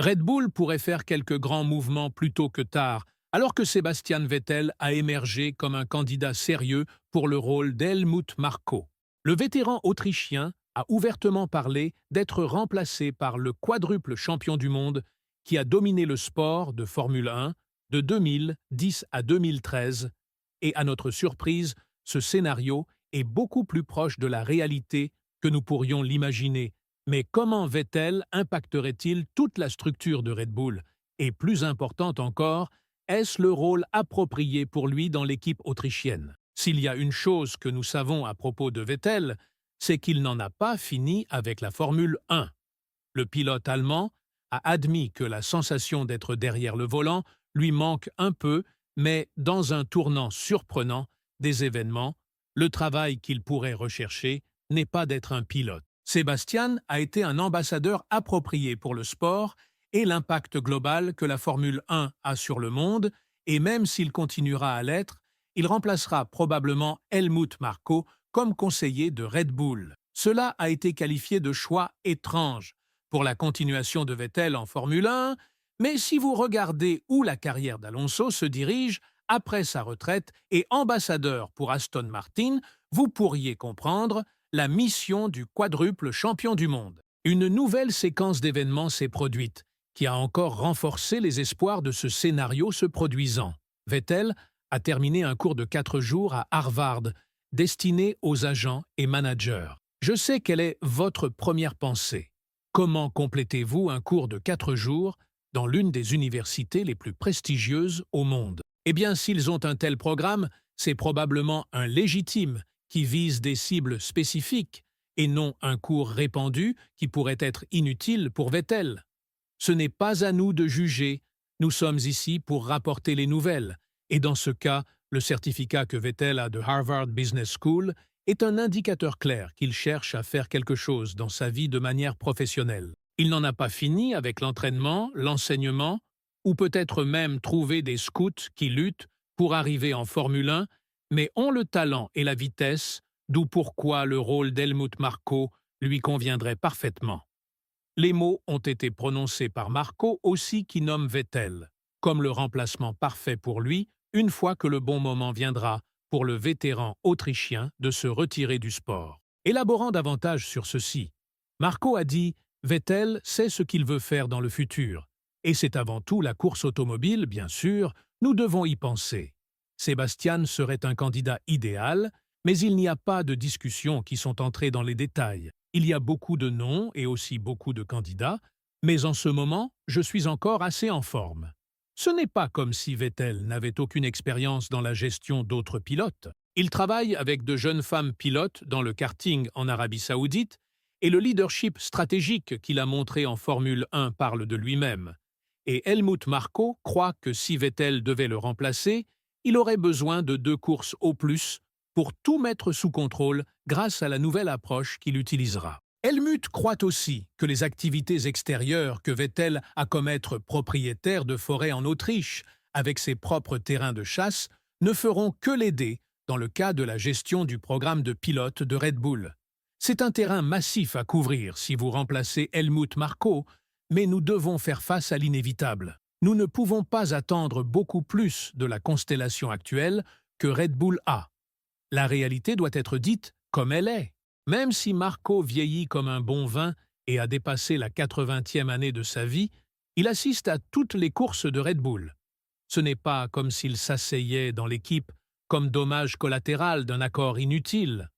Red Bull pourrait faire quelques grands mouvements plus tôt que tard, alors que Sebastian Vettel a émergé comme un candidat sérieux pour le rôle d'Helmut Marko. Le vétéran autrichien a ouvertement parlé d'être remplacé par le quadruple champion du monde qui a dominé le sport de Formule 1 de 2010 à 2013, et à notre surprise, ce scénario est beaucoup plus proche de la réalité que nous pourrions l'imaginer. Mais comment Vettel impacterait-il toute la structure de Red Bull? Et plus importante encore, est-ce le rôle approprié pour lui dans l'équipe autrichienne? S'il y a une chose que nous savons à propos de Vettel, c'est qu'il n'en a pas fini avec la Formule 1. Le pilote allemand a admis que la sensation d'être derrière le volant lui manque un peu, mais dans un tournant surprenant des événements, le travail qu'il pourrait rechercher n'est pas d'être un pilote. Sébastien a été un ambassadeur approprié pour le sport et l'impact global que la Formule 1 a sur le monde, et même s'il continuera à l'être, il remplacera probablement Helmut Marko comme conseiller de Red Bull. Cela a été qualifié de choix étrange pour la continuation de Vettel en Formule 1, mais si vous regardez où la carrière d'Alonso se dirige après sa retraite et ambassadeur pour Aston Martin, vous pourriez comprendre la mission du quadruple champion du monde. Une nouvelle séquence d'événements s'est produite, qui a encore renforcé les espoirs de ce scénario se produisant. Vettel a terminé un cours de 4 jours à Harvard, destiné aux agents et managers. Je sais quelle est votre première pensée. Comment complétez-vous un cours de 4 jours dans l'une des universités les plus prestigieuses au monde? Eh bien, s'ils ont un tel programme, c'est probablement un légitime qui vise des cibles spécifiques et non un cours répandu qui pourrait être inutile pour Vettel. Ce n'est pas à nous de juger, nous sommes ici pour rapporter les nouvelles, et dans ce cas, le certificat que Vettel a de Harvard Business School est un indicateur clair qu'il cherche à faire quelque chose dans sa vie de manière professionnelle. Il n'en a pas fini avec l'entraînement, l'enseignement, ou peut-être même trouver des scouts qui luttent pour arriver en Formule 1, mais ont le talent et la vitesse, d'où pourquoi le rôle d'Helmut Marko lui conviendrait parfaitement. Les mots ont été prononcés par Marko aussi qui nomme Vettel, comme le remplacement parfait pour lui une fois que le bon moment viendra pour le vétéran autrichien de se retirer du sport. Élaborant davantage sur ceci, Marko a dit « Vettel sait ce qu'il veut faire dans le futur, et c'est avant tout la course automobile, bien sûr, nous devons y penser. Sébastien serait un candidat idéal, mais il n'y a pas de discussions qui sont entrées dans les détails. Il y a beaucoup de noms et aussi beaucoup de candidats, mais en ce moment, je suis encore assez en forme. Ce n'est pas comme si Vettel n'avait aucune expérience dans la gestion d'autres pilotes. Il travaille avec de jeunes femmes pilotes dans le karting en Arabie Saoudite et le leadership stratégique qu'il a montré en Formule 1 parle de lui-même. Et Helmut Marko croit que si Vettel devait le remplacer, il aurait besoin de 2 courses au plus pour tout mettre sous contrôle grâce à la nouvelle approche qu'il utilisera. Helmut croit aussi que les activités extérieures que Vettel a comme être propriétaire de forêts en Autriche, avec ses propres terrains de chasse, ne feront que l'aider dans le cas de la gestion du programme de pilote de Red Bull. C'est un terrain massif à couvrir si vous remplacez Helmut Marko, mais nous devons faire face à l'inévitable. Nous ne pouvons pas attendre beaucoup plus de la constellation actuelle que Red Bull a. La réalité doit être dite comme elle est. Même si Marko vieillit comme un bon vin et a dépassé la 80e année de sa vie, il assiste à toutes les courses de Red Bull. Ce n'est pas comme s'il s'asseyait dans l'équipe comme dommage collatéral d'un accord inutile.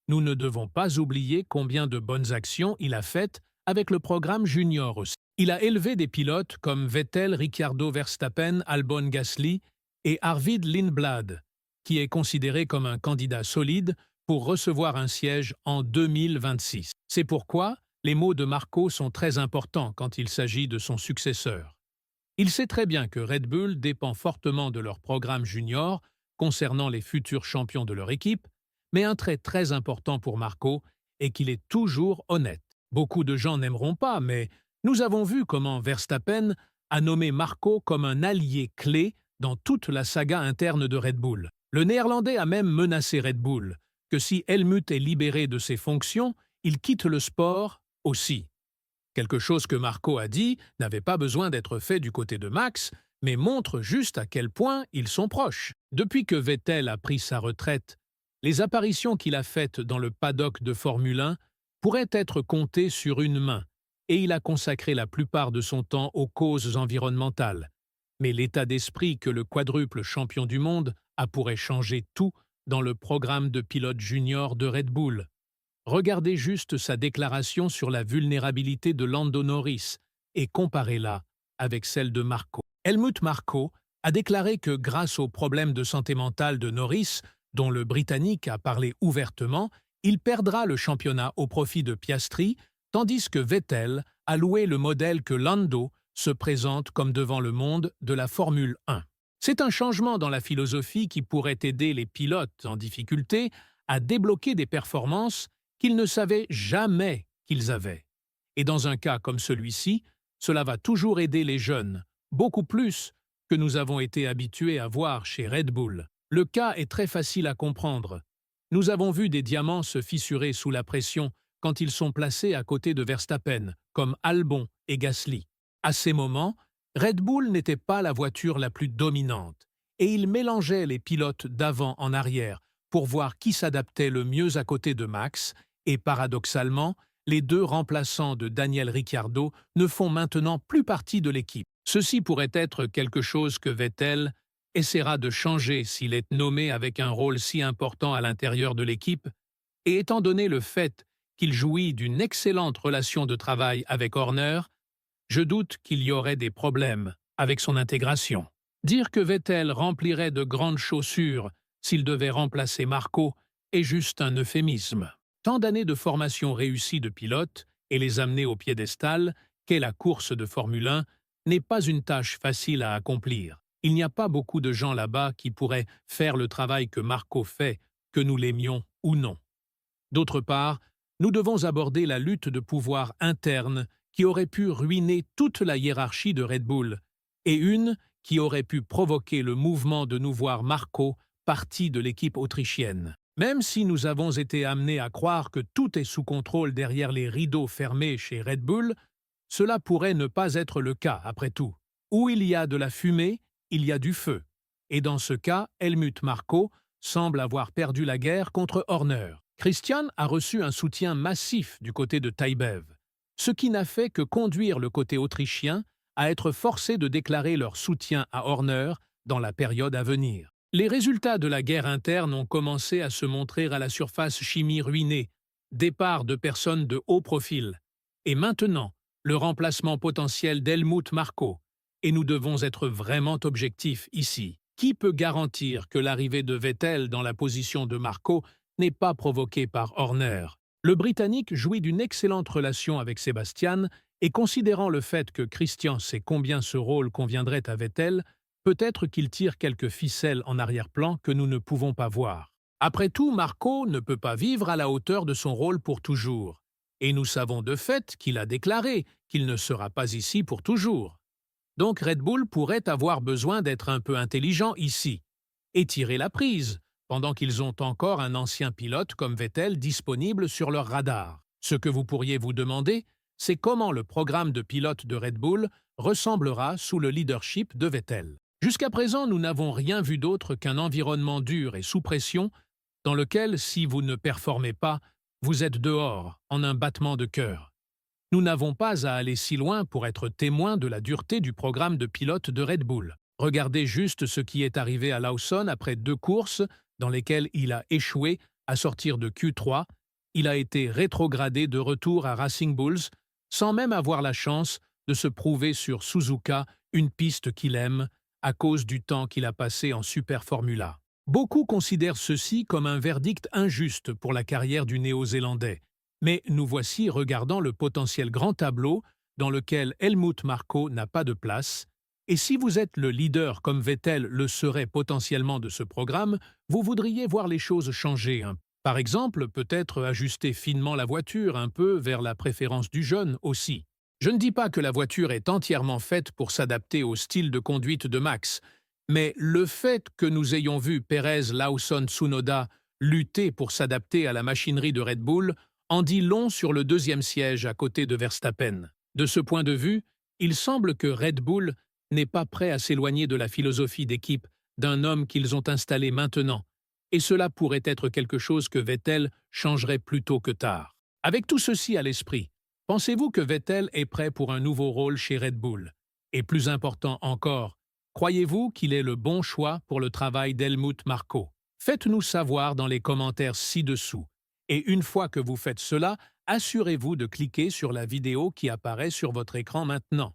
Nous ne devons pas oublier combien de bonnes actions il a faites avec le programme junior aussi. Il a élevé des pilotes comme Vettel, Ricciardo Verstappen, Albon Gasly et Arvid Lindblad, qui est considéré comme un candidat solide pour recevoir un siège en 2026. C'est pourquoi les mots de Marko sont très importants quand il s'agit de son successeur. Il sait très bien que Red Bull dépend fortement de leur programme junior concernant les futurs champions de leur équipe, mais un trait très important pour Marko est qu'il est toujours honnête. Beaucoup de gens n'aimeront pas, mais nous avons vu comment Verstappen a nommé Marko comme un allié clé dans toute la saga interne de Red Bull. Le Néerlandais a même menacé Red Bull que si Helmut est libéré de ses fonctions, il quitte le sport aussi. Quelque chose que Marco a dit n'avait pas besoin d'être fait du côté de Max, mais montre juste à quel point ils sont proches. Depuis que Vettel a pris sa retraite, les apparitions qu'il a faites dans le paddock de Formule 1 pourraient être comptées sur une main, et il a consacré la plupart de son temps aux causes environnementales. Mais l'état d'esprit que le quadruple champion du monde a pourrait changer tout dans le programme de pilote junior de Red Bull. Regardez juste sa déclaration sur la vulnérabilité de Lando Norris et comparez-la avec celle de Marco. Helmut Marko a déclaré que grâce aux problèmes de santé mentale de Norris, dont le Britannique a parlé ouvertement, il perdra le championnat au profit de Piastri, tandis que Vettel a loué le modèle que Lando se présente comme devant le monde de la Formule 1. C'est un changement dans la philosophie qui pourrait aider les pilotes en difficulté à débloquer des performances qu'ils ne savaient jamais qu'ils avaient. Et dans un cas comme celui-ci, cela va toujours aider les jeunes, beaucoup plus que nous avons été habitués à voir chez Red Bull. Le cas est très facile à comprendre. Nous avons vu des diamants se fissurer sous la pression quand ils sont placés à côté de Verstappen, comme Albon et Gasly. À ces moments, Red Bull n'était pas la voiture la plus dominante, et il mélangeait les pilotes d'avant en arrière pour voir qui s'adaptait le mieux à côté de Max, et paradoxalement, les deux remplaçants de Daniel Ricciardo ne font maintenant plus partie de l'équipe. Ceci pourrait être quelque chose que Vettel essaiera de changer s'il est nommé avec un rôle si important à l'intérieur de l'équipe, et étant donné le fait qu'il jouit d'une excellente relation de travail avec Horner, je doute qu'il y aurait des problèmes avec son intégration. Dire que Vettel remplirait de grandes chaussures s'il devait remplacer Marco est juste un euphémisme. Tant d'années de formation réussie de pilote et les amener au piédestal qu'est la course de Formule 1 n'est pas une tâche facile à accomplir. Il n'y a pas beaucoup de gens là-bas qui pourraient faire le travail que Marco fait, que nous l'aimions ou non. D'autre part, nous devons aborder la lutte de pouvoir interne qui aurait pu ruiner toute la hiérarchie de Red Bull, et une qui aurait pu provoquer le mouvement de nous voir Marco parti de l'équipe autrichienne. Même si nous avons été amenés à croire que tout est sous contrôle derrière les rideaux fermés chez Red Bull, cela pourrait ne pas être le cas après tout. Où il y a de la fumée, il y a du feu. Et dans ce cas, Helmut Marko semble avoir perdu la guerre contre Horner. Christian a reçu un soutien massif du côté de Taibev, ce qui n'a fait que conduire le côté autrichien à être forcé de déclarer leur soutien à Horner dans la période à venir. Les résultats de la guerre interne ont commencé à se montrer à la surface chimie ruinée, départ de personnes de haut profil, et maintenant, le remplacement potentiel d'Helmut Marko. Et nous devons être vraiment objectifs ici. Qui peut garantir que l'arrivée de Vettel dans la position de Marko n'est pas provoquée par Horner? Le Britannique jouit d'une excellente relation avec Sébastien, et considérant le fait que Christian sait combien ce rôle conviendrait à Vettel, peut-être qu'il tire quelques ficelles en arrière-plan que nous ne pouvons pas voir. Après tout, Marko ne peut pas vivre à la hauteur de son rôle pour toujours. Et nous savons de fait qu'il a déclaré qu'il ne sera pas ici pour toujours. Donc Red Bull pourrait avoir besoin d'être un peu intelligent ici et tirer la prise, pendant qu'ils ont encore un ancien pilote comme Vettel disponible sur leur radar. Ce que vous pourriez vous demander, c'est comment le programme de pilote de Red Bull ressemblera sous le leadership de Vettel. Jusqu'à présent, nous n'avons rien vu d'autre qu'un environnement dur et sous pression dans lequel, si vous ne performez pas, vous êtes dehors, en un battement de cœur. Nous n'avons pas à aller si loin pour être témoins de la dureté du programme de pilote de Red Bull. Regardez juste ce qui est arrivé à Lawson après 2 courses dans lesquelles il a échoué à sortir de Q3. Il a été rétrogradé de retour à Racing Bulls sans même avoir la chance de se prouver sur Suzuka, une piste qu'il aime, à cause du temps qu'il a passé en Super Formula. Beaucoup considèrent ceci comme un verdict injuste pour la carrière du Néo-Zélandais, mais nous voici regardant le potentiel grand tableau dans lequel Helmut Marko n'a pas de place, et si vous êtes le leader comme Vettel le serait potentiellement de ce programme, vous voudriez voir les choses changer. Par exemple, peut-être ajuster finement la voiture un peu vers la préférence du jeune aussi. Je ne dis pas que la voiture est entièrement faite pour s'adapter au style de conduite de Max, mais le fait que nous ayons vu Perez, Lawson, Tsunoda lutter pour s'adapter à la machinerie de Red Bull en dit long sur le 2e siège à côté de Verstappen. De ce point de vue, il semble que Red Bull n'est pas prêt à s'éloigner de la philosophie d'équipe d'un homme qu'ils ont installé maintenant, et cela pourrait être quelque chose que Vettel changerait plus tôt que tard. Avec tout ceci à l'esprit, pensez-vous que Vettel est prêt pour un nouveau rôle chez Red Bull? Et plus important encore, croyez-vous qu'il est le bon choix pour le travail d'Helmut Marko? Faites-nous savoir dans les commentaires ci-dessous. Et une fois que vous faites cela, assurez-vous de cliquer sur la vidéo qui apparaît sur votre écran maintenant.